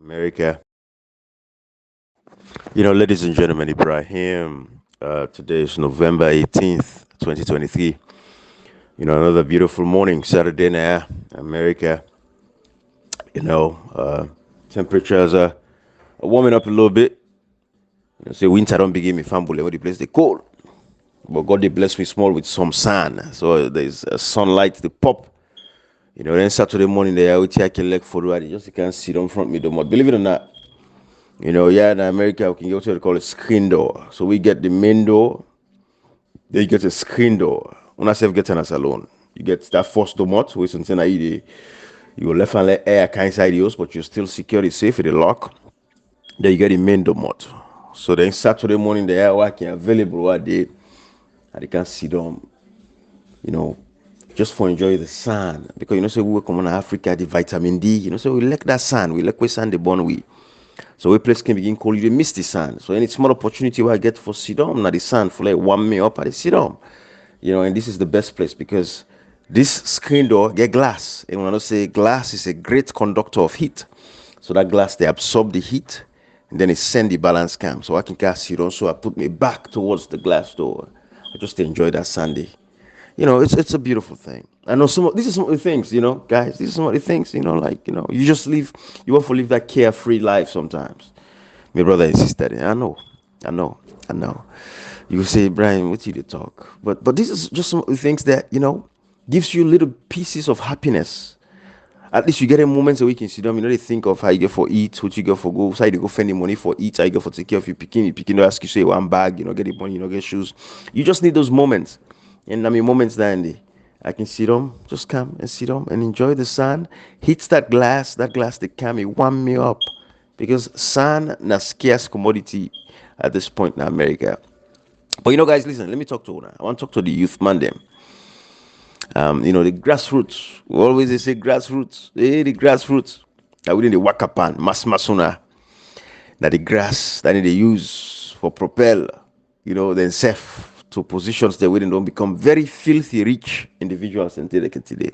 America. Ladies and gentlemen, Ibrahim. Today is November 18th, 2023. Another beautiful morning, Saturday now, America. You know, uh, Temperatures are warming up a little bit. Say winter don't begin me family when the place they cold. But God they bless me small with some sun. So there's sunlight, the pop. Then Saturday morning they out here can leg forward. Just you can't sit on front me the more. Believe it or not. In America, we can go to what they call a screen door. So we get the main door, then you get a screen door. When I say get an as alone, you get that first domot, which is something you left and let air kind inside yours, but you still secure it safe with the lock. Then you get the main domot. So then Saturday morning, the air working available what day, and they can sit down, you know, just for enjoy the sun. Because say we come on Africa, the vitamin D, so we like that sun, we like we sun the born we. So we place can begin call you the misty sun. So any small opportunity where I get for sit down, now the sun for like warm me up at the sit down. And this is the best place because this screen door get glass. And when I say glass is a great conductor of heat. So that glass they absorb the heat and then it send the balance cam. So I can cast sit down. So I put me back towards the glass door. I just enjoy that Sunday. It's a beautiful thing. I know this is some of the things, guys. This is some of the things, you just live. You want to live that carefree life sometimes. My brother and sister, I know, I know. You will say, Brian, what you to talk? But this is just some of the things that gives you little pieces of happiness. At least you get a moment so we can sit down. They think of how you get for eat, what you get for go, how you go spend the money for eat, how you get for take care of your picking. Your picking, ask you say one bag, get the money, get shoes. You just need those moments. And moments there and I can sit on, just come and sit on and enjoy the sun. Hits that glass they can me warm me up. Because sun na scarce commodity at this point in America. But guys, listen, let me talk to you now. I want to talk to the youth man them. The grassroots. We always they say grassroots. Hey, the grassroots. That within the wakapan, masuna. That the grass that they use for propel, themselves to positions that within don't become very filthy rich individuals until they can today.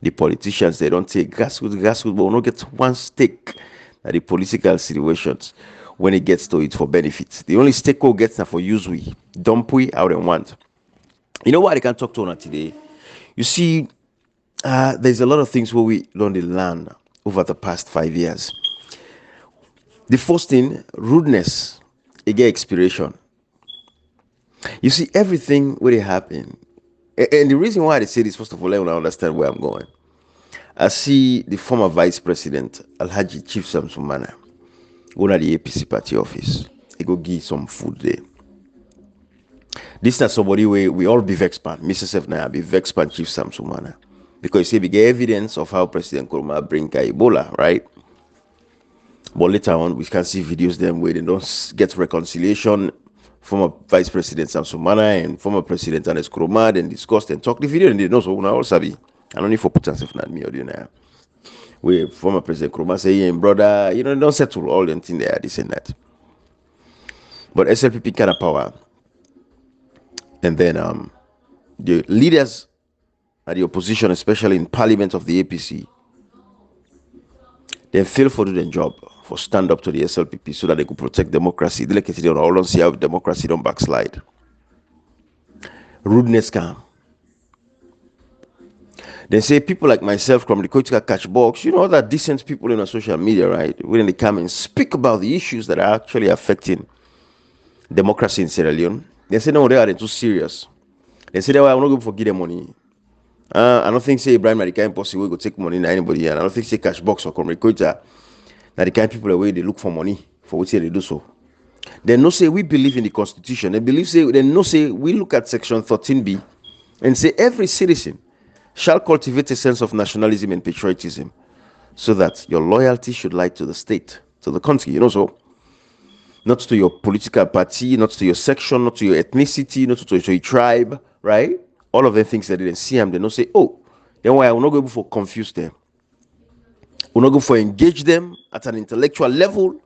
The politicians they don't take grassroots, but will not get one stake at the political situations when it gets to it for benefits. The only stake who gets that for use we dump we out and want. You know what I can talk to on today? You see, there's a lot of things where we learn the land over the past 5 years. The first thing, rudeness, again, expiration. You see, everything really happen. And the reason why I say this, first of all, let me understand where I'm going. I see the former Vice President, Alhaji Chief Samsumana, go to the APC party office. He go give some food there. This is somebody where we all be vexed pan. Mrs. F. Naya be vexed pan Chief Samsumana. Because you see, we get evidence of how President Kuruma bring Ebola, right? But later on, we can see videos them where they don't get reconciliation. Former Vice President Samsumana and former President Anes Kuruma then discussed and talked the video and they know so now all sabi. I don't need for put myself not me or now. Where former President Kuruma say, hey, brother, don't settle all them things there, this and that. But SLPP kind of power. And then the leaders at the opposition, especially in parliament of the APC, they fail for doing their job, for stand up to the SLPP so that they could protect democracy. They like it all don't see how democracy don't backslide. Rudeness come. They say people like myself from the critical catch box, that decent people in our social media, right? When they come and speak about the issues that are actually affecting democracy in Sierra Leone, they say no, they are too serious. They say that I'm not going to forgive them money. I don't think say Ibrahim the kind possible we go take money in anybody, and I don't think say cash box or communicator that the kind people away they look for money for what they do so. They no say we believe in the constitution. They no say we look at section 13B and say every citizen shall cultivate a sense of nationalism and patriotism, so that your loyalty should lie to the state, to the country, so not to your political party, not to your section, not to your ethnicity, not to your tribe, right? All of the things that they didn't see them, they don't say, oh, then why I will not go for confuse them. We'll not go for engage them at an intellectual level.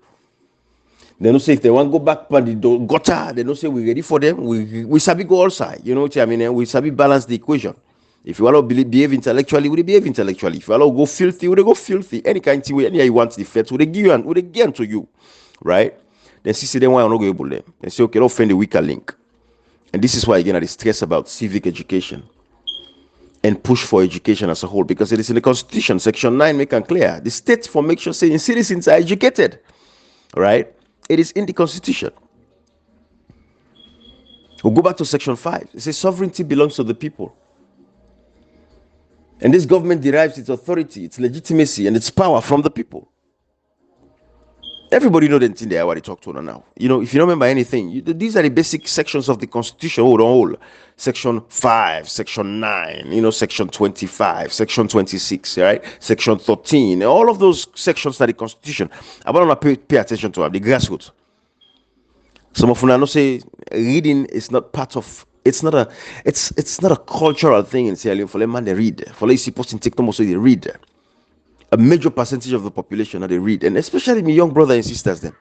They don't say if they want to go back by the gutter, they don't say we're ready for them. We sabi go outside, what I mean? We sabi balance the equation. If you want to behave intellectually, we behave intellectually. If you want to go filthy, we go filthy. Any kind of way, any you want the feds, we give you and we give to you, right? Then see then why I'm not going to them. Then say okay, don't offend the weaker link. And this is why again I stress about civic education and push for education as a whole, because it is in the Constitution, Section 9, make it clear. The state for make sure saying citizens are educated, right? It is in the Constitution. We'll go back to Section 5. It says sovereignty belongs to the people. And this government derives its authority, its legitimacy, and its power from the people. Everybody know the thing there, what they talk to now. You know, if you don't remember anything, these are the basic sections of the Constitution. Hold. Section 5, Section 9, Section 25, Section 26, right? Section 13, all of those sections are the Constitution. I want to pay attention to them, the grassroots. Some of you know say reading is not part of. It's not a cultural thing in Sierra Leone. For them, man, they read. For them, supposed to take them also they read. A major percentage of the population that they read, and especially my young brother and sisters them.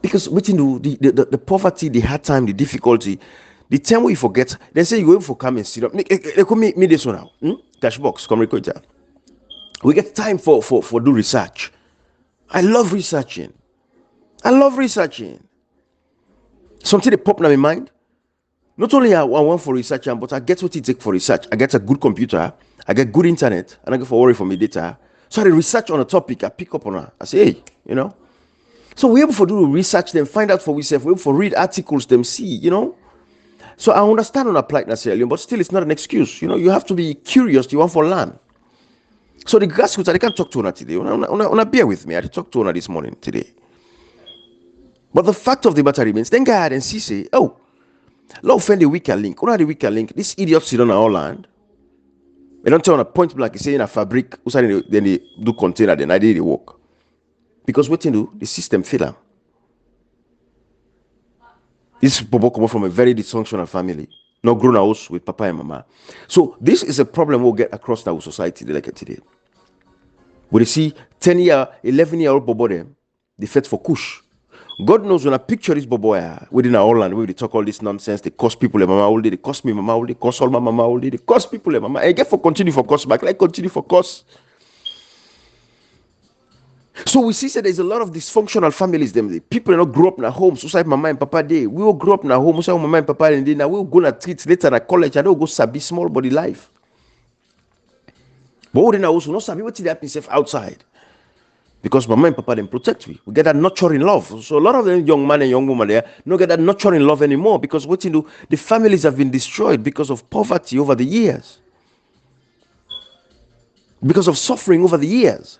Because waiting the poverty, the hard time, the difficulty, the time we forget, they say you go for come and sit up. They come me this one now. Cash box, come record that. We get time for do research. I love researching. Something that pop in my mind. Not only I want for research, but I get what it take for research. I get a good computer, I get good internet, and I get for worry for my data. So I research on a topic, I pick up on it. I say, hey, So we're able to do research, then find out for ourselves. We're able to read articles, them see, So I understand and apply it necessarily, but still it's not an excuse. You have to be curious, you want to learn. So the grassroots, I can't talk to her today. Una bear with me. I talked to her this morning today. But the fact of the matter remains, then go ahead and see, say, oh, Lord, offend the weaker link. What are the weaker link? These idiots sit on our land. They don't tell on a point blank, say in a fabric, then they do container, then I did the work. Because what you do, the system fail them. This Bobo come from a very dysfunctional family, not grown house with papa and mama. So this is a problem we'll get across our society like today. But you see, 10-year, 11-year-old Bobo them, they fed for kush. God knows when I picture this boy within our land, where they talk all this nonsense, they cost people a mama all day, they cost me mama all day, cost all my mama all day, they cost people a mama. And get for continue for cost back, like continue for cost. So we see that there's a lot of dysfunctional families. Them people not grow up in a home, so mama and papa day. We all grow up in a home, so mama and papa and day. Now we will go to treat later at college, and they'll go sabi small body life. But we now also not sabi what they happen outside. Because mama and papa then protect we. We get that nurturing love. So a lot of them young man and young woman there don't get that nurturing love anymore, because what you do, the families have been destroyed because of poverty over the years. Because of suffering over the years.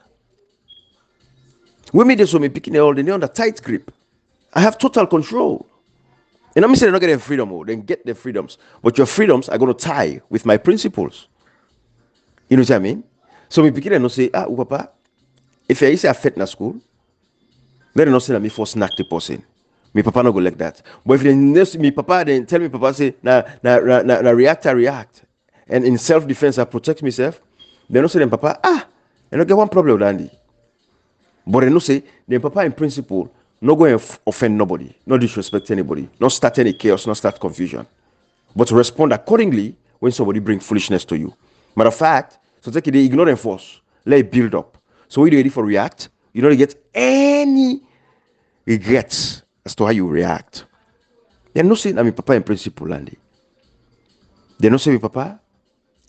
We made this when we picking all the under tight grip. I have total control. And I'm saying they're not getting freedom, then get their freedoms. But your freedoms are going to tie with my principles. You know what I mean? So we picking and say, papa. If I say a fit in school, let them not say that me for snack the person. Me papa not go like that. But if they me papa then tell me papa say na react, and in self-defense I protect myself, they not say them papa I don't get one problem with Andy. But they not say them papa in principle not going to offend nobody, not disrespect anybody, not start any chaos, not start confusion, but to respond accordingly when somebody bring foolishness to you. Matter of fact, so take it they ignore and force, let it build up. So when you're ready for react, you don't get any regrets as to how you react. They're not saying I'm papa in principle, Andy. They're not saying papa,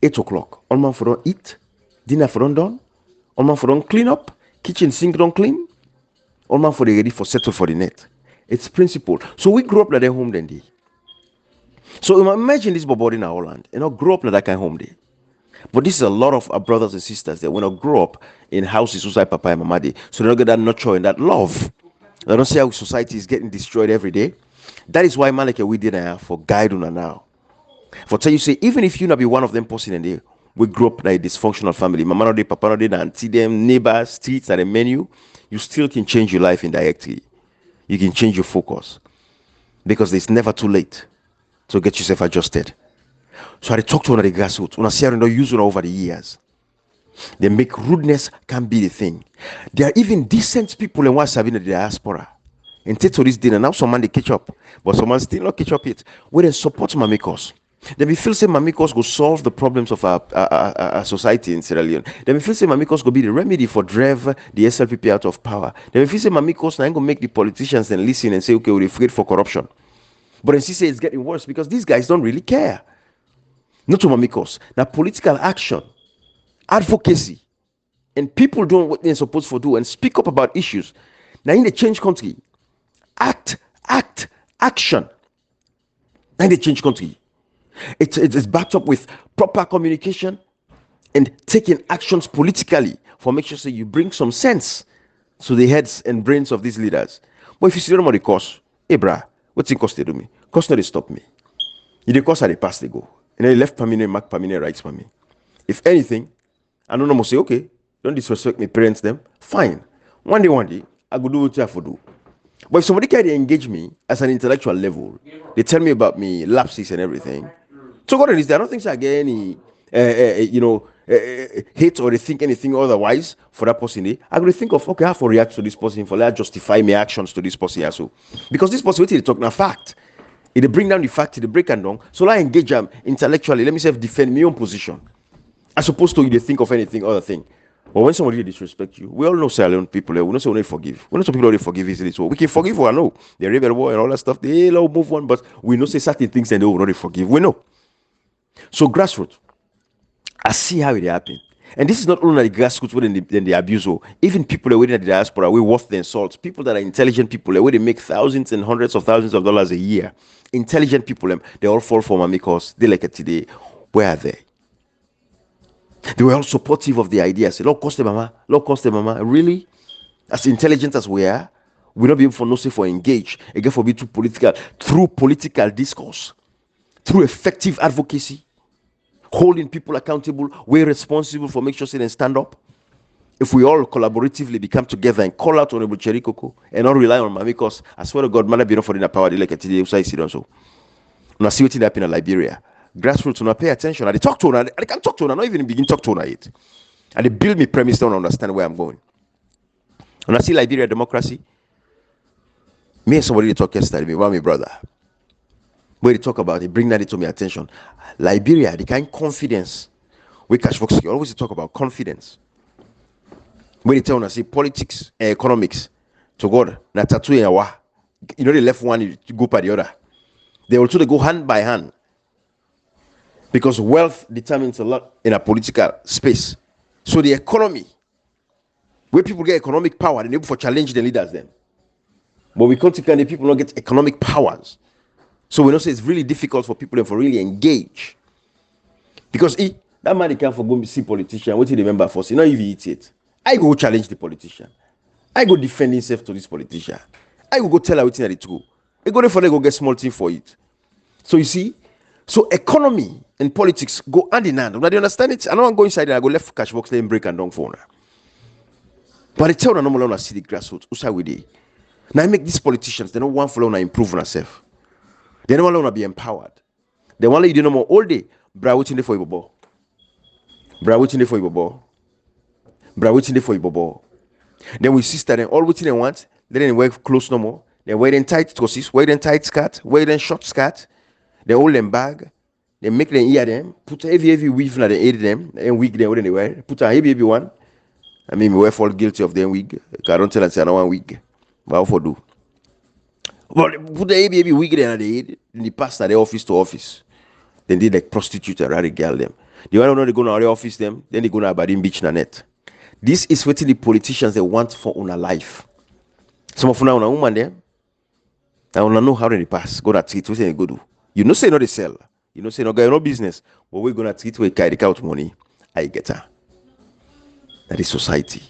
8 o'clock. All man for don't eat, dinner for don't done, all man for don't clean up, kitchen sink don't clean, all man for they ready for settle for the net. It's principle. So we grew up like their home then day. So imagine this boy in our land, grow up like that kind of home day. But this is a lot of our brothers and sisters that when I grow up in houses whose papa and mama day, so they don't get that nurture and that love. They don't see how society is getting destroyed every day. That is why Malika we did for guide on now. For tell you say, even if you not be one of them person in there, we grew up like a dysfunctional family. Mama no day, papa no day, auntie them, neighbors, streets, and a menu, you still can change your life indirectly. You can change your focus. Because it's never too late to get yourself adjusted. So I talk to one of the grassroots. When I see them use it over the years, they make rudeness can be the thing. There are even decent people in what's having the diaspora. And take to this dinner now, some man they catch up, but some man still not catch up yet. Where they support my makers. Then we feel say Mamikos go solve the problems of our society in Sierra Leone. Then we feel say Mamikos go be the remedy for drive the SLPP out of power. Then we feel say Mamikos now go make the politicians then listen and say, okay, we're afraid for corruption. But then she say it's getting worse because these guys don't really care. Not to Mamikos. Now political action, advocacy, and people doing what they're supposed to do and speak up about issues. Now in the change country, action. Now in the change country. It's backed up with proper communication and taking actions politically for make sure so you bring some sense to the heads and brains of these leaders. But if you see them on the course, hey brah, what's it cost they do me? Cost not they stop me. You the course at the pass they go. And then left permanent, mark permanent rights for me. If anything, I don't know say, okay, don't disrespect my parents them. Fine. One day, I go do what I have to do. But if somebody can engage me as an intellectual level, they tell me about me lapses and everything. So God is there. I don't think I get any, hate or they think anything otherwise for that person. I go to think of, okay, I have to react to this person for let justify my actions to this person also. Because this person, what they talk now fact. It bring down the fact, it break and down. So I engage them intellectually. Let me self-defend my own position. As opposed to you, they think of anything other thing. But when somebody disrespect you, we all know Sierra Leone people. We don't say we don't forgive. We know some people don't forgive easily. So we can forgive. I know they rebel war and all that stuff. They all move on, but we know say certain things and they will not forgive. We know. So grassroots, I see how it happen. And this is not only the grassroots within the abuse, or even people within the diaspora, we worth the insults. People that are intelligent people, where they make thousands and hundreds of thousands of dollars a year. Intelligent people, they all fall for me because they like it today. Where are they? They were all supportive of the idea. Say, Lord, cost them, mama. Really? As intelligent as we are, we'll not be able for no say for engage. Again, for be too political, through political discourse, through effective advocacy, holding people accountable, we're responsible for make sure they stand up. If we all collaboratively become together and call out Honorable Cherry Coco and not rely on Mamikos, I swear to God, man, be enough for the power they like today. So I see also. When I see what happened in Liberia, grassroots will not pay attention. I talk to her. I can't talk to her. I not even begin to talk to her yet. And they build me premise don't understand where I'm going. When I see Liberia democracy, me and somebody they talk yesterday, me one my brother. Where they talk about it, bring that to my attention. Liberia, the kind of confidence. We Cash Fox always talk about confidence. Where they tell us say politics and economics to God, na tattoo and wa. You know, the left one you go by the other. They also they go hand by hand. Because wealth determines a lot in a political space. So the economy, where people get economic power, they're able to challenge the leaders then. But we consequently people don't get economic powers. So we know say it's really difficult for people to really engage. Because that man can't for go see politician, what do you remember for? You know if he eats it. I go challenge the politician. I go defend himself to this politician. I go tell her what's true. I go there for they go get small thing for it. So you see, so economy and politics go hand in hand. Now do you understand it? I don't want to go inside there. I go left cash box, then break and down for her. But I tell them no more see the grassroots. Who's how we dey? Now I make these politicians, they don't want to improve on themselves. They don't want to be empowered. They want you do no more all day. Bra waiting there for you, bobo. Bra waiting there for you, bobo. Bra waiting there for you, bobo. Then we sister them all waiting they want. Then they wear clothes no more. They wear them tight trousers, wear them tight skirt, wear them short skirt. They hold them bag. They make them ear them. Put a heavy weave na they aid them and wig them when they wear. Put a heavy one. I mean, we fall guilty of them wig. I don't tell us I don't want wig. But how for do? But put a heavy wig there and they aid. Then they pass the office to office. Then they like prostitute and rather girl them. The one who know they go to the office them. Then they go to Aberdeen Beach na net. This is what the politicians they want for una life. Some of una woman there. I wanna know how they pass. Go to treat. What they go do? You know say no they sell. You know say no guy no business. But we're gonna treat we carry out money. I get her. That is society.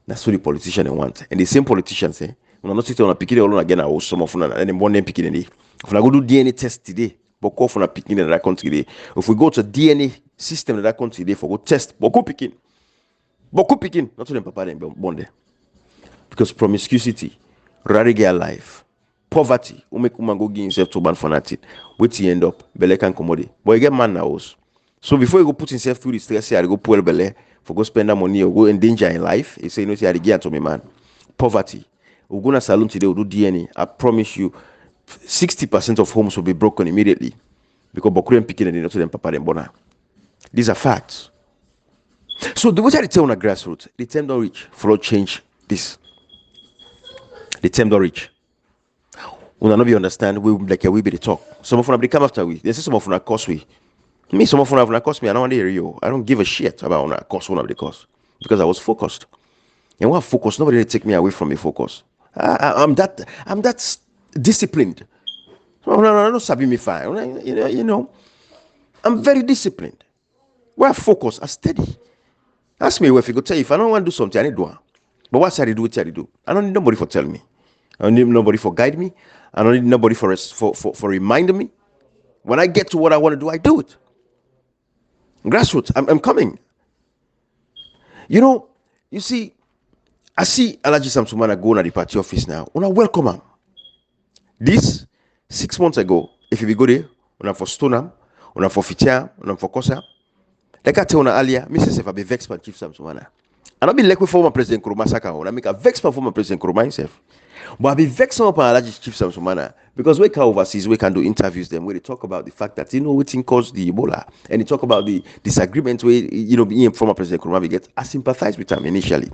That's what the politicians they want. And the same politicians say, when not sitting on a picking alone again, I was some of them and then one name picking any. If I go do DNA test today, but go for a picking in that country. If we go to DNA system in that country today for go test, but go picking. But go picking, not to them papa them born there. Because promiscuity, radical life, poverty, who make woman go give himself to ban for nothing. Wait till end up, belly can commodity. But you get man now. So before you go put himself through the stress, you go pull belly for go spend that money or go in danger in life. You say, you know, see, I get to me, man. Poverty. We go to salon today, we'll do DNA. I promise you, 60% of homes will be broken immediately. because Bokuren picking and they not to them papa them bona. These are facts. So the way they tell on a grassroots, the term don't reach for change this. The term don't reach. When I know you understand, we like we be the talk. Some of them they come after we. They say some of them cost we. Me, some of them have cost me. I don't want to hear you. I don't give a shit about when I cost one of the cost because I was focused. And when I focus, nobody will take me away from my focus. I'm that disciplined. No, don't sabi me fine. You know, I'm very disciplined. When I focus, I steady. Ask me if you go tell you if I don't want to do something, I need to do it. But what I do, I do. I don't need nobody for telling me. I don't need nobody for guide me. I don't need nobody for reminding me. When I get to what I want to do, I do it. Grassroots, I'm coming. You know, you see, I see Alaji Samsumana go to the party office now. When I welcome him. This 6 months ago, if you be go there, when I'm for Stoneham, when I'm for Fitia, when I'm for Kosa, like I tell you earlier, Mrs. If I be vexed by Chief Samsumana. And I be like with former President Nkrumah Saka, when I make a vex by former President Nkrumah himself. But I be vexed up on Alaji Chief Samsumana because we can overseas, we can do interviews them where they talk about the fact that what thing caused the Ebola, and they talk about the disagreement where being former President Nkrumah get. I sympathize with him initially.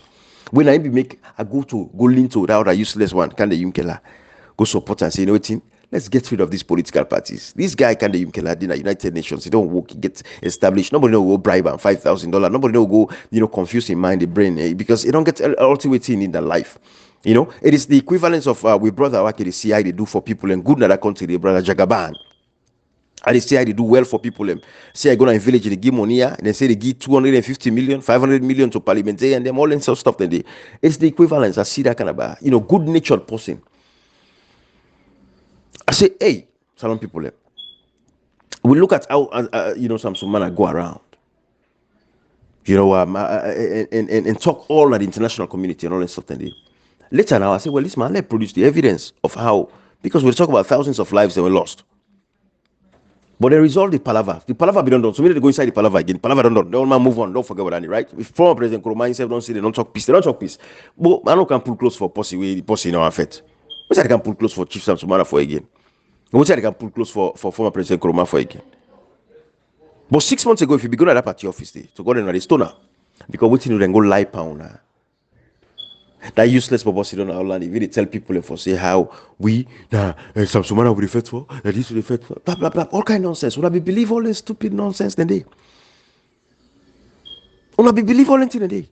When I be make I go lean to that other useless one, can the Yunkela go support and say, let's get rid of these political parties. This guy can the United Nations. He don't work, he gets established. Nobody know go bribe him $5,000. Nobody know go confuse his mind, the brain, because he don't get ultimate thing in their life. It is the equivalence of we brother what the CI they do for people and good in that country, the brother Jagaban. And they say they do well for people. Say I go to a village, they give money, and they say they give 250 million, 500 million to parliamentary, and them all and stuff. Then it's the equivalence. I see that kind of good natured person. I say, hey, Salon people, we look at how Samsumana go around, and talk all at the international community and all that stuff. Then later now I say, well, this man, let's produce the evidence of how, because we talk about thousands of lives that were lost. But they resolve the palaver. The palaver be done. So maybe they go inside the palaver again. Palaver done. They all man move on. Don't forget about that, right? If former President Nkrumah himself don't say they don't talk peace, they don't talk peace. But I know can pull close for Posse way the Posse in our effect. We say they can pull close for Chief Samsumana for again. We say they can pull close for former President Nkrumah for again. But 6 months ago, if you be going to that party office day, to go there and the stoner, because waiting to then go lie pound. That useless purpose don't outline. If they tell people and for say how we Samsumana will refer for, that this will refer for, blah blah blah, all kind of nonsense. Would I be believe all this stupid nonsense then they? Would I be believe all into the day?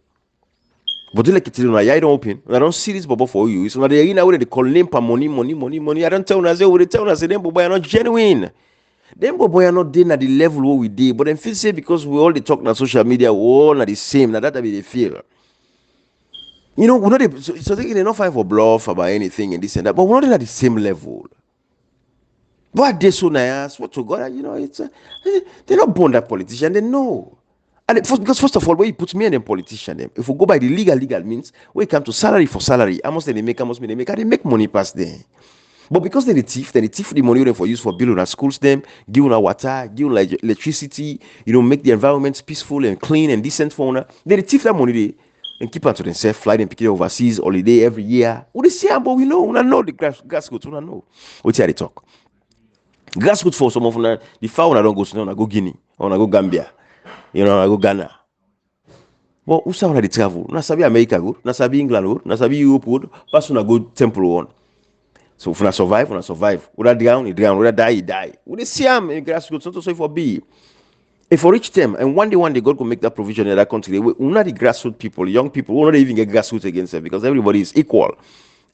But they like it tell you, I don't open. I don't see this bubble for you. It's not the in way they call name for money. I don't tell you, they tell us them boy are not genuine. Them boy are not there at the level where we did. But then feel say because we all they talk on social media, we all are the same. Now that be they feel. We're not so they're not fight for bluff about anything and this and that, but we're not at the same level. But they so nice, what to God, it's they're not born that politician, they know. And because first of all, where you put me and them politician, if we go by the legal means, when it comes to salary for salary, how much they make, they make money past them. But because they're the thief the money they for use for building our schools, them, give them water, give them electricity, make the environment peaceful and clean and decent for them. They thief that money and keep on to themselves, fly them, pick it overseas, holiday every year. We see but we know the grassroots, we know. What's here they talk? Grassroots for some of them, the far one I don't go to, I go Guinea, or I go Gambia, I go Ghana. But who say they travel? Na sabi America good, na sabi England good, na sabi Europe good, pass on a good temple one. So if I survive, Would I drown, would I die, die. Would they see them in grassroots, not so for be. If for reach them, and one day God will make that provision in that country, we're not the grassroots people, young people, we're not even get grassroots against them because everybody is equal.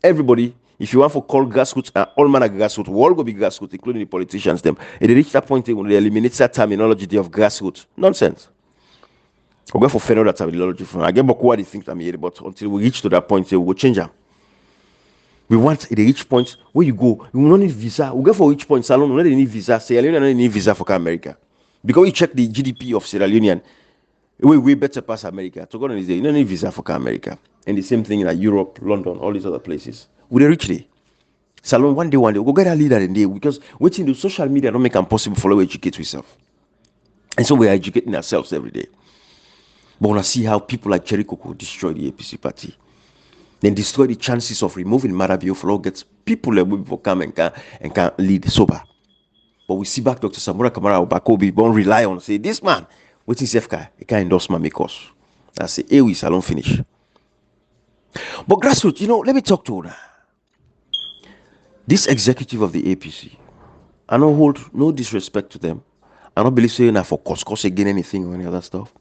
Everybody, if you want to call grassroots, all manner of grassroots, we all go be grassroots, including the politicians. Them, and they reach that point when they eliminate that terminology of grassroots. Nonsense. We'll go for federal that terminology. I get what they think I'm here, but until we reach to that point, we will change them. We want at the reach point where you go, you will not need visa. We'll go for each point, Salon, we don't need visa. Sierra Leone don't need visa for America. Because we check the GDP of Sierra Leone, we better pass America. To go on this day, you don't need visa for America. And the same thing in Europe, London, all these other places. We reach there. Salon one day, we'll get a leader in there because waiting the social media don't make it possible for us to educate ourselves. And so we are educating ourselves every day. But when I see how people like Cherry Coco destroy the APC party, then destroy the chances of removing Marabio for all gets people that will come and can lead sober. But we see back Dr. Samura Kamara Obakobi, don't rely on, say, this man, waiting Sefka, he can endorse my makers. I say, hey, we salon finish. But Grassroot, let me talk to her. This executive of the APC, I don't hold no disrespect to them. I don't believe saying that for cause again anything or any other stuff.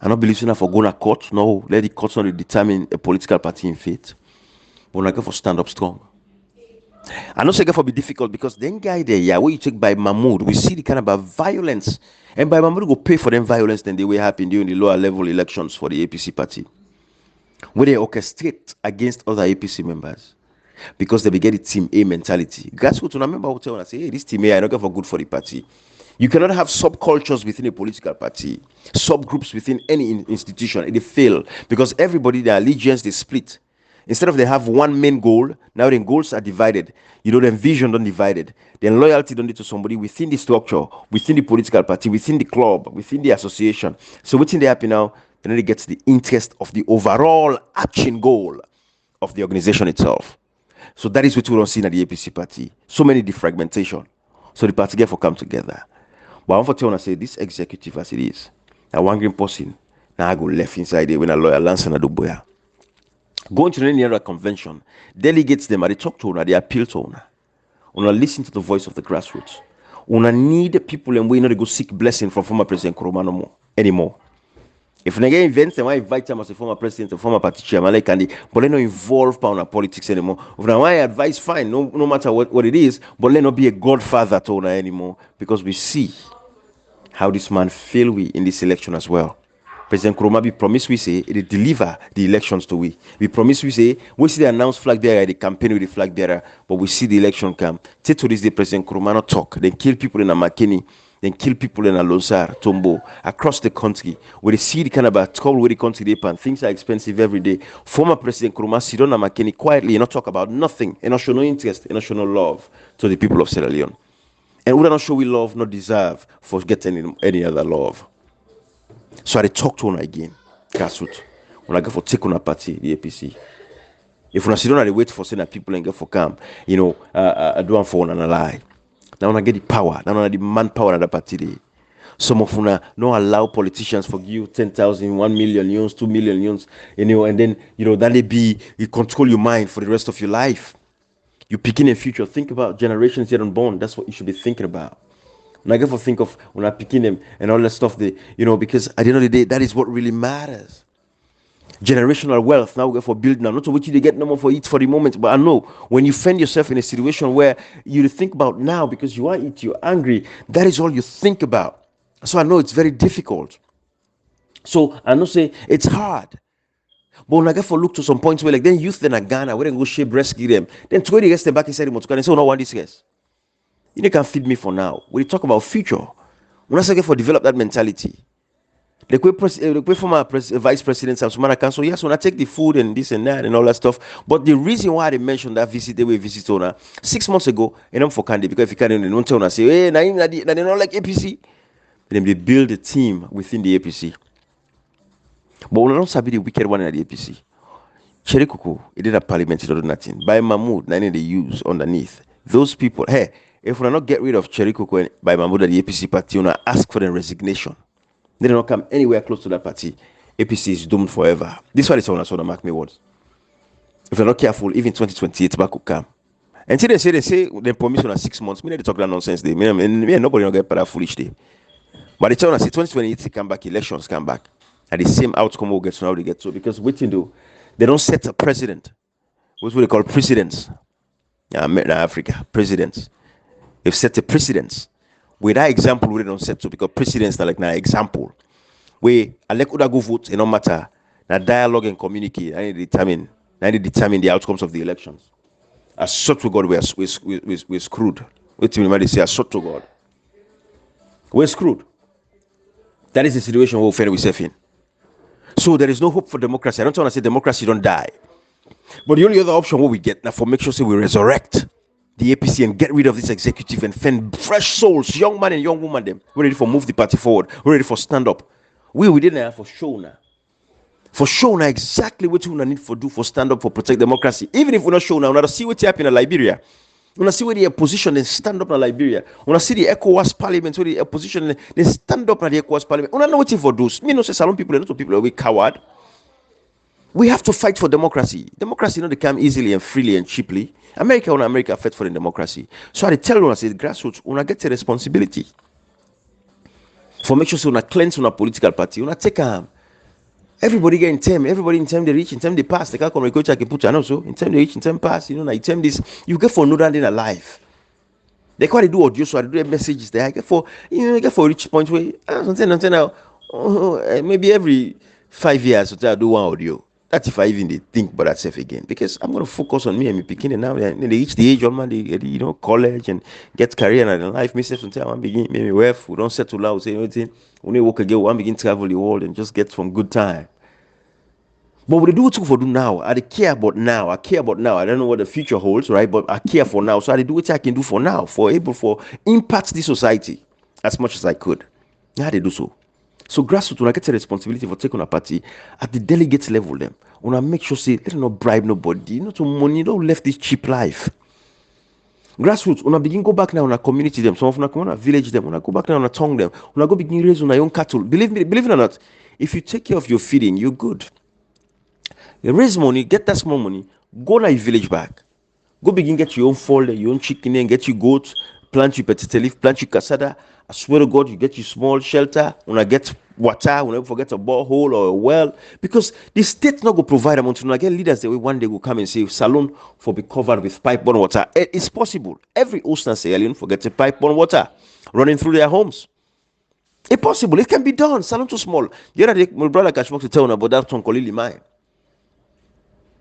I don't believe saying that for going to court. No, let the courts not determine a political party in fate. But I go for stand up strong. I know second for be difficult because then guy there, yeah, where you take by Mahmoud, we see the kind of violence. And by Mahmoud go pay for them violence than they were happen during the lower level elections for the APC party. Where they orchestrate against other APC members. Because they get the team A mentality. Grassroots, I remember hotel and I say, hey, this team A, I don't get for good for the party. You cannot have subcultures within a political party, subgroups within any institution. They fail because everybody, their allegiance, they split. Instead of they have one main goal, now the goals are divided. Then vision don't divided. Then loyalty don't need to somebody within the structure, within the political party, within the club, within the association. So what's in the happy now? Then it gets the interest of the overall action goal of the organization itself. So that is what we don't see in the APC party. So many defragmentation. So the party get for come together. But I'm for telling say this executive as it is. Now one green person. Now I go left inside there when a lawyer Lance and Aduboya. Going to any other convention, delegates them, they talk to her, they appeal to her. Una listen to the voice of the grassroots. Una need people and we not to go seek blessing from former President Nkrumah anymore. If they get events, they might invite them as a former president, a former party chairman, like Andy, but they don't involve power politics anymore. If now my advice, fine, no matter what it is, but let not be a godfather to owner anymore, because we see how this man failed we in this election as well. President Nkrumah be promised we say it deliver the elections to we. We promise we say we see the announced flag bearer, the campaign with the flag bearer, but we see the election come. Till to this day, President Nkrumah not talk. Then kill people in Amakeni, then kill people in Alonsar, Tombo, across the country. Where they see the kind of trouble where the country they pan. Things are expensive every day. Former President Nkrumah sit on Amakeni quietly, not talk about nothing, and not show no interest, and not show no love to the people of Sierra Leone. And we don't show we love, not deserve for getting any other love. So I talk to her again, Grassroot. When I go for take on a party, the APC. If when I sit down, I wait for saying that people and get for come, I don't for one and a lie. Now when I get the power, now when I the manpower at the party. Some of una not allow politicians for you 10,000, 1 million euros, 2 million euros, and then that they be you control your mind for the rest of your life. You picking a future. Think about generations yet unborn. That's what you should be thinking about. When I get for think of when I'm picking them and all that stuff, because at the end of the day, that is what really matters. Generational wealth, now we go for building now. Not to which you get no more for it for the moment, but I know when you find yourself in a situation where you think about now because you want it, you're angry, that is all you think about. So I know it's very difficult. So I know say it's hard. But when I get for look to some points where like then youth then are Ghana, we then go shape rescue them. Then to go get them back inside the motor and say, oh, no, want this guys. You can feed me for now. We talk about future. When I say for develop that mentality. The former vice president Samsumana Council, yes, when I take the food and this and that and all that stuff. But the reason why they mentioned that visit, they were visit owner 6 months ago, and I'm for Candy, because if you can't don't tell say, hey, they don't like APC. Then they build a team within the APC. But we don't sabi the wicked one in the APC. Cherikuku, it did a parliament, it did nothing. By Mahmoud, they use underneath. Those people, hey, if we not get rid of Cherikuku by Mahmoud and the APC party, we ask for their resignation. They do not come anywhere close to that party. APC is doomed forever. This is why they say, so mark me words. If they're not careful, even 2028 back will come. Until they say they promise on 6 months, they talk that nonsense. Nobody don't get para foolish day. But they tell us 2028 they come back, elections come back. And the same outcome will get to now they get to. Because what you do, they don't set a president. What's what they call precedents. In Africa, presidents. They've set a precedence. With that example, we don't set to because precedents are like now example. We elect go vote, it no matter. Now dialogue and communicate, I need to determine the outcomes of the elections. As such to God, we're screwed. Wait till they say as such to God. We're screwed. That is the situation we'll find ourselves in. So there is no hope for democracy. I don't want to say democracy don't die. But the only other option what we get now for make sure say we resurrect the APC and get rid of this executive and find fresh souls, young man and young woman, them. We're ready for move the party forward. We're ready for stand up. We didn't have for show now. For show now exactly what we need for do for stand up for protect democracy. Even if we're not show now, we're not see what's happening in Liberia. When I see where the opposition then stand up in Liberia, when I see the ECOWAS parliament, where the opposition they stand up in the ECOWAS parliament, when I know waiting for those, me no say Salon people, not people are we coward. We have to fight for democracy. Democracy not come easily and freely and cheaply. America fight for the democracy. So I tell you, I say grassroots, when I get a responsibility for make sure so when I cleanse on a political party, when I take everybody get in time, everybody in time they reach, in time they pass. They can't come record check and put also in time they reach, in time pass. You know, in time this you get for another than alive. They can't do audio, so I do messages there. I get for get for reach point where something now. Maybe every 5 years so I do one audio. That's if I even think about that self again, because I'm going to focus on me and me beginning now. They reach the age of man, they college and get career and life. Myself until I begin maybe wealth. We don't settle out, say anything. When we work again, we begin to travel the world and just get some good time. But what they do for do now, I care about now. I care about now. I don't know what the future holds, right? But I care for now. So I do what I can do for now, for impact the society as much as I could. How they do so. So grassroots, when I get a responsibility for taking a party at the delegate level, them when I make sure say let them not bribe nobody, not to money, don't left this cheap life. Grassroots, when I begin go back now on a community them, some of them come on a village them, when I go back now on a tongue them, when I go begin raise on my own cattle. Believe it or not, if you take care of your feeding, you're good. You raise money, get that small money, go to your village back. Go begin get your own fowl, your own chicken, and get your goats, plant your potato leaf, plant your cassava. I swear to God, you get your small shelter. When I get water, when I forget a borehole or a well, because the state not go provide them until I get leaders that one day will come and say salon for be covered with pipe-borne water. It's possible. Every Ocean Sierra Leone forgets a pipe-borne water running through their homes. It's possible. It can be done. Salon too small. The other day, my brother Kashmok to tell me about that Tonkolili mine.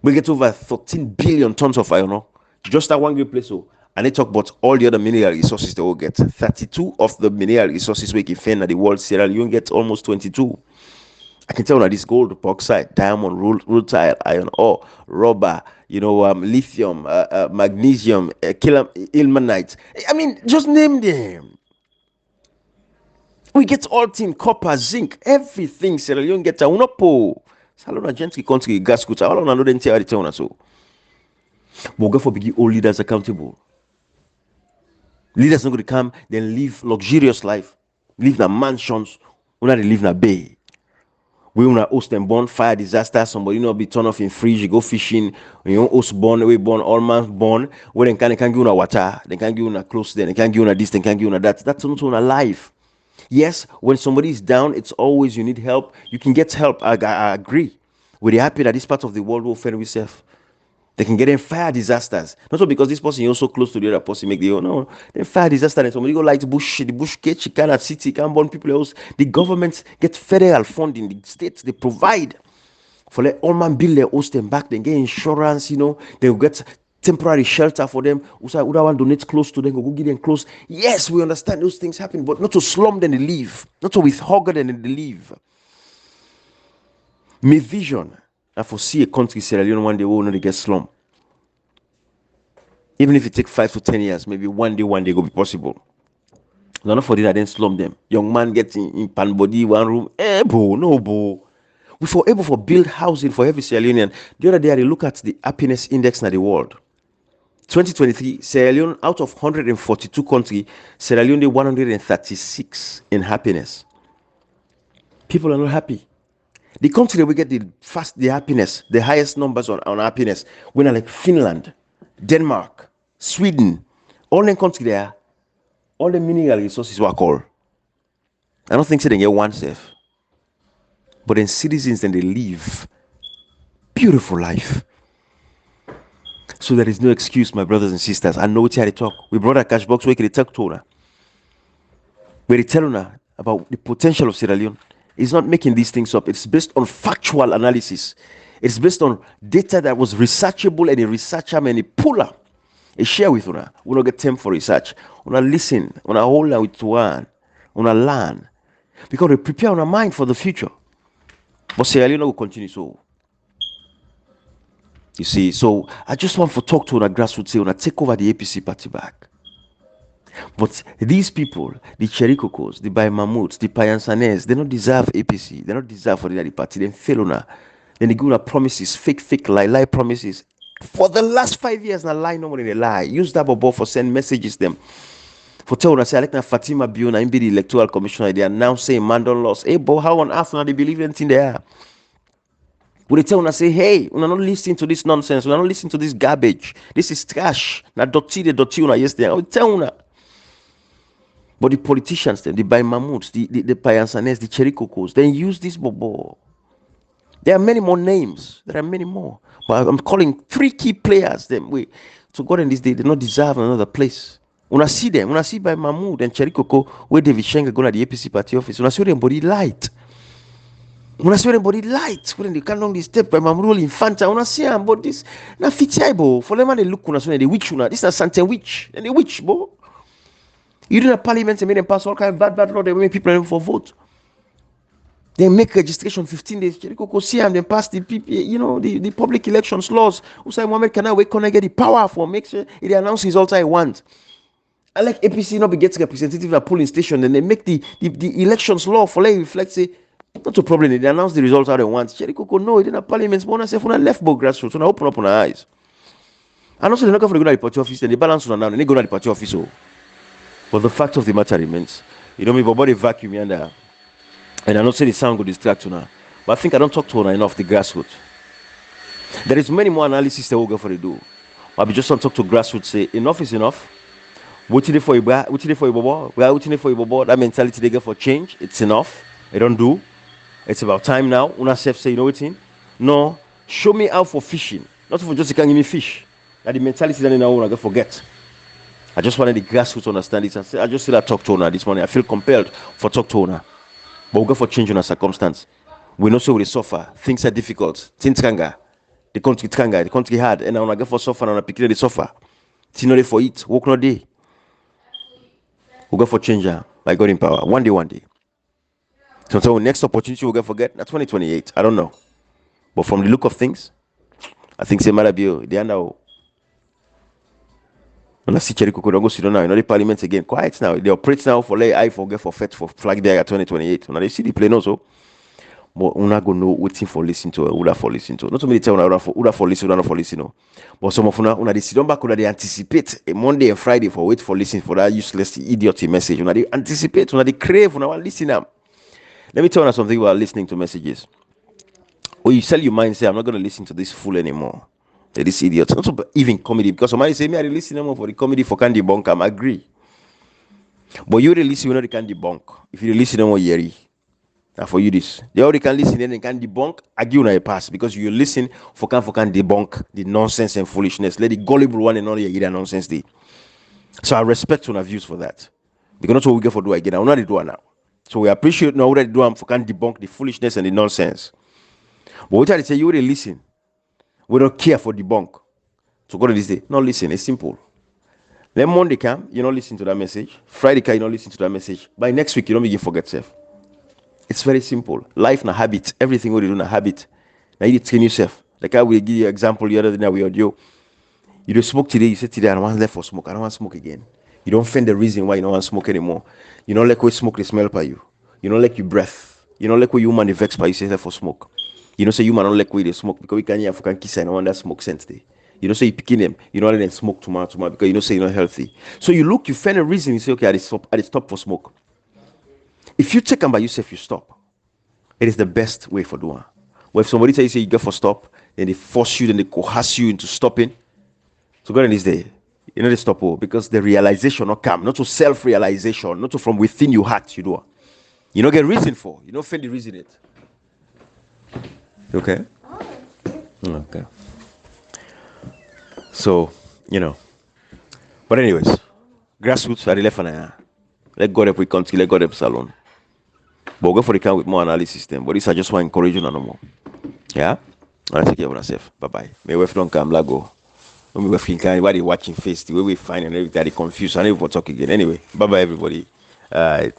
We get over 13 billion tons of iron ore. Just that one great place. So, and they talk about all the other mineral resources they will get. 32 of the mineral resources we can find at the world, Sierra Leone get almost 22. I can tell you this gold, bauxite, diamond, rutile, iron ore, rubber, lithium, magnesium, ilmenite. I mean, just name them. We get all things, copper, zinc, everything Sierra Leone gets. Unopo. Salona gently country gas scooter. All on another entire town so. But go for big all leaders accountable. Leaders not going to come, then live luxurious life, live in mansions, we not live in a bay. We want to host them born fire disaster. Somebody not be turned off in fridge. You go fishing. You host born, we born all man born. Where they can give you water, they can give you clothes, then they can give you this, they can give you that. That's not on a life. Yes, when somebody is down, it's always you need help. You can get help. I agree. We're happy that this part of the world will fend with self. They can get in fire disasters. Not so because this person is so close to the other person, make the no. Then fire disaster and somebody go like the bush catch, you cannot city, can't burn people else. The governments get federal funding, the states they provide for let all man build their host them back, then get insurance, they will get temporary shelter for them. Who want to donate close to them, go give them close. Yes, we understand those things happen, but not to slum them they leave, not to with hunger them they leave. My vision, I foresee a country Sierra Leone one day will not get slum. Even if it take 5 to 10 years, maybe one day go be possible. Not for that, then slum them. Young man gets in pan body one room. No. We for able for build housing for every Sierra Leonean. The other day I look at the happiness index in the world. 2023, Sierra Leone out of 142 countries, Sierra Leone 136 in happiness. People are not happy. The country that we get the happiness, the highest numbers on happiness, when are like Finland, Denmark, Sweden, all the countries there, all the mineral resources were called. I don't think so they get one safe. But then citizens then they live beautiful life. So there is no excuse, my brothers and sisters. I know what they talk. We brought a cash box where they talk to her. Where they tell her about the potential of Sierra Leone. It's not making these things up. It's based on factual analysis. It's based on data that was researchable and a researcher and a puller. A share with una. We don't get time for research. Una listen. Una hold out with one. Una learn. Because we prepare our mind for the future. But Sierra Leone will continue so. You see, so I just want to talk to una grassroots, say una take over the APC party back. But these people, the Cherikokos, the Bai Mahmouds, the Payansanese, they don't deserve APC. They don't deserve for the party. They fail on her. Then they give her promises, fake, lie promises. For the last 5 years, na lie, no more than a lie. Use that bobo for send messages them. For tell una say, I like na Fatima Biona, be the electoral commissioner. They are now saying Mandon lost. Hey, but how on earth now they believe anything they are? Would they tell una say, hey, una not listening to this nonsense, una not listening to this garbage. This is trash. Na doti the doti una yesterday. I will tell una. But the politicians, them, the Bay Mahmouds, the Payansanes, the Cherikokos, they use this bobo. There are many more names. There are many more. But I'm calling 3 key players. Them we to God in this day, they don't deserve another place. When I see them, when I see by Mahmoud and Cherikoko, where David Shenga go to the APC party office, when I see them body light. When I see them body light, when they come down the step by Mahmoud Infanta, when I see them, but this na fitiable. For them, they look when I see the witch, this is a Santa witch. And the witch, bo. You do the parliament and make them pass all kind of bad law, they make people for vote. They make registration 15 days. Cherikoko see them, then pass the the public elections laws. Usai Mohammed can now get the power for make sure they announce results I want. I like APC not be getting representative at polling station, then they make the elections law for like reflect say not a problem. They announce the results how they want. Cherikoko no, it didn't parliament. But say for left both grassroots, so now open up on our eyes. And also they're not going to go to the party office, then they balance on now, and they go to the party office. So. But the fact of the matter remains, me body vacuum and I don't say the sound go distract you now. But I think I don't talk to her enough the grassroots. There is many more analysis they will go for the do. But I just don't talk to grassroots say enough is enough. Waiting for Ibrahim, waiting for Ibobo, we are waiting for Ibobo. That mentality they get for change, it's enough. They don't do. It's about time now. Una self say, you know what? No, show me how for fishing. Not for just you can give me fish. That the mentality that now I forget. I just wanted the grassroots to understand it. I just still talk to her this morning. I feel compelled for talk to her. But we go for change in our circumstance. We know so we suffer. Things are difficult. Things kanga. The country hard. And now I go for suffer and I pick the suffer. It's not for it. Work no day. We go for change by God in power. One day. So next opportunity we'll go forget. That's 2028. I don't know. But from the look of things, I think say Malabio, they are now. When I see Cherikoko don't go sit down now, the parliament again. Quiet now. They operate now for lay I forget for fete for flag there at 2028. When they see the plane also, but we're not gonna know waiting for listening to or for listening to. Not to me tell una for listen, not for listen. But some of una they sit down back, they anticipate a Monday and Friday for wait for listening for that useless idiotic message. Una they anticipate, una they crave, una want listen them. Let me tell you something about listening to messages. Or you sell your mind, say I'm not gonna listen to this fool anymore. This idiot. Not even comedy, because somebody say me I listen more for the comedy for candy bunk. I agree. But you really listen, you know they can debunk. If you listen more yeri. Now for you this. They already can listen and they can debunk, argue on a pass. Because you listen for can debunk the nonsense and foolishness. Let the gullible one and not hear that nonsense day. So I respect your views for that. Because that's what we get for do again. I know they do now. So we appreciate now that they do for can debunk the foolishness and the nonsense. But what I say you already listen. We don't care for debunk. So go to this day. No listen, it's simple. Then Monday come, you don't listen to that message. Friday come, you don't listen to that message. By next week, you don't begin forget self. It's very simple. Life na habit. Everything we do na habit. Now you train yourself. Like I will give you an example the other day now with audio. You don't smoke today, you say today I don't want left for smoke. I don't want to smoke again. You don't find the reason why you don't want to smoke anymore. You don't like when smoke the smell by you. You don't like your breath. You don't like when human the vex by you say left for smoke. You know say human don't like when they smoke because we can't hear African kiss and want that smoke sense day. You know say you picking them, you don't let them smoke tomorrow because you know say you're not healthy. So you find a reason, you say, okay, I stop for smoke. If you take them by yourself, you stop. It is the best way for doing. Well, if somebody tells you say you get for stop, then they force you, then they coerce you into stopping. So God in this day, you know they stop because the realization not come, not to self-realization, not to from within your heart, you do. You don't get reason for, you don't find the reason it. Okay? Okay. So, but anyways, grassroots are the left and let God help we country, let God help salon. But we'll go for the count with more analysis then. But this I just want to encourage you no more. Yeah? I'll take care of myself. Bye-bye. May wife don't come, let go. When we were thinking, everybody watching face, the way we find and everything, they confused. I never talk again. Anyway, bye-bye everybody. All right.